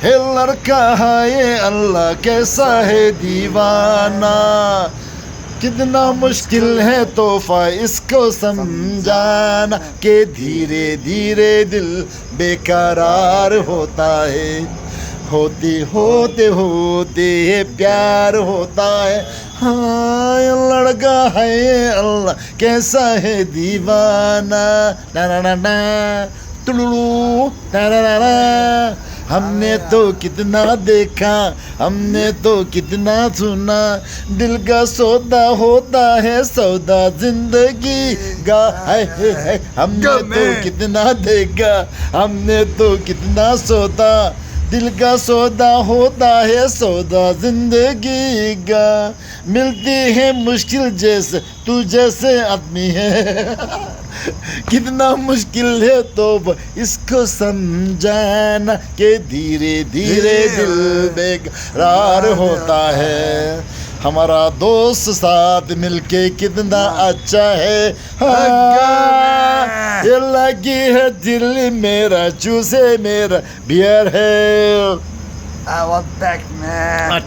है लड़का है ये अल्लाह कैसा है दीवाना, कितना मुश्किल है तोहफा इसको समझाना, के धीरे धीरे दिल बेकरार होता है, होते होते होते प्यार होता है। हाँ ये लड़का है ये अल्लाह कैसा है दीवाना, ना ना ना ना तुलू ना ना ना ना। हमने तो कितना देखा, हमने तो कितना सुना, दिल का सौदा होता है सौदा जिंदगी का है। हमने तो कितना देखा, हमने तो कितना सोता, दिल का सौदा होता है सौदा जिंदगी का, मिलती है मुश्किल जैसे तू जैसे आदमी है। कितना मुश्किल है तो इसको समझाना, के धीरे धीरे दिल बेकरार होता है। हमारा दोस्त साथ मिलके कितना अच्छा है। हाँ, ये लगी है दिल मेरा चूसे मेरा बियर है। I want back, man.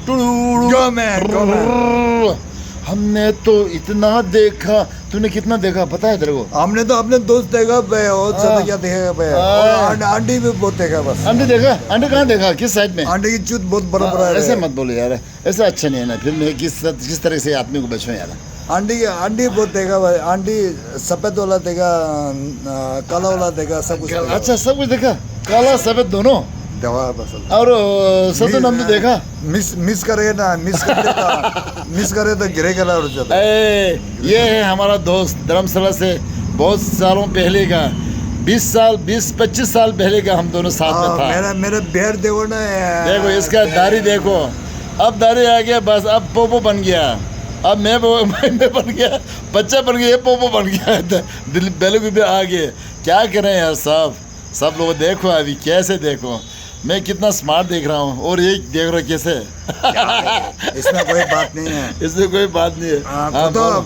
Go man, go man. हमने तो इतना देखा, तूने कितना देखा पता है तेरे को? हमने तो अपने दोस्त देखा भाई, और ज्यादा क्या देखेगा भाई, और आंटी भी बहुत देखा बस। अंडे देखा? अंडे कहाँ देखा? किस साइड में? आंटी की चूत बहुत बड़ा बड़ा है। ऐसे मत बोलो यार, ऐसा अच्छा नहीं है ना। फिर मैं किस तरह से आदमी को बचाऊं यार? आंटी बहुत देखा भाई, आंटी सफेद वाला देखा, काला वाला देखा, सब कुछ देखा। अच्छा सब कुछ देखा, काला सफेद दोनों। देखा बस। और सदन हमने देखा। मिस करे ना, मिस करे तो गिरे गला उड़ जाता। ये है हमारा दोस्त धर्मशाला से बहुत सालों पहले का, 20-25 साल पहले का हम दोनों साथ में था। मेरा बिहार देखो ना, देखो इसका दाढ़ी देखो, अब दाढ़ी आ गया बस, अब पोपो बन गया, अब मैं बन गया, बच्चा बन गया, ये पोपो बन गया, दिल बेलू भी आ गए। क्या करें यार साहब, सब लोग देखो अभी कैसे देखो, मैं कितना स्मार्ट देख रहा हूँ और ये देख रहा कैसे। इसमें कोई बात नहीं है, इसमें कोई बात नहीं है।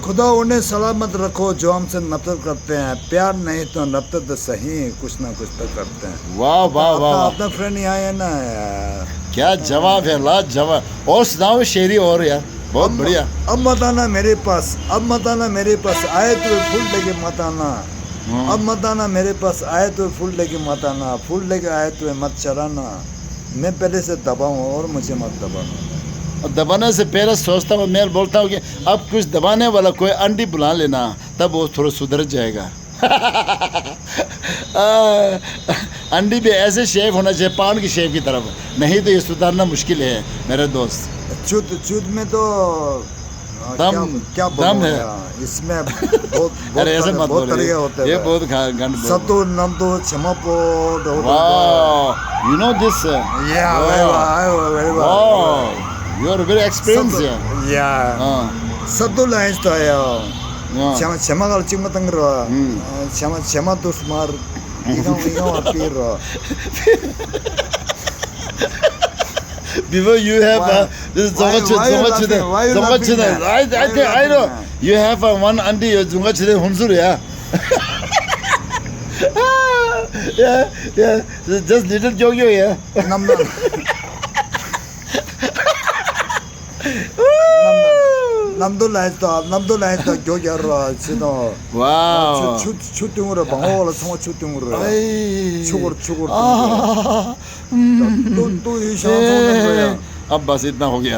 खुदा उन्हें सलामत रखो जो हमसे नफरत करते हैं, प्यार नहीं तो नफरत सही, कुछ ना कुछ तो करते हैं। वाह वाह वाह, अपना फ्रेंड यहाँ है ना यार। क्या जवाब है, लाजवाब। और सुनाओ शेरी और यार, बहुत बढ़िया। अब मत आना मेरे पास, अब मत आना मेरे पास, आए तो फूल लेके मत आना। अब मत आना मेरे पास, आए तो फूल लेके मत आना, फूल लेके आए तो मत चलाना, मैं पहले से दबाऊँ और मुझे मत दबाना। और दबाने से पहले सोचता हूँ, मैं बोलता हूँ कि अब कुछ दबाने वाला कोई आंटी बुला लेना, तब वो थोड़ा सुधर जाएगा। अंडी भी ऐसे शेप होना चाहिए पान की शेप की तरफ, नहीं तो ये सुधारना मुश्किल है मेरे दोस्त। चूत में तो क्या दम है इसमें, बहुत अरे ऐसे मत बोलो, तरीके होते हैं, ये बहुत गंद। सतो नमदो क्षमापो, वाह, you know this? Yeah, very well. Wow, you are very experienced. Yeah. सतो लाइन्स तो आया, क्षमा का चिंग मतंग रो, क्षमा तो स्मार, इगां अपीर रो। Before you have this zongachide. I know you have one auntie zongachide hunsur yeah. Yeah, just little joke yeah. 남도 라이트 교결로 지도 와우 추팅으로 방어를 통해 추팅으로 추고로 또이 샤송는 거야। अब बस इतना हो गया,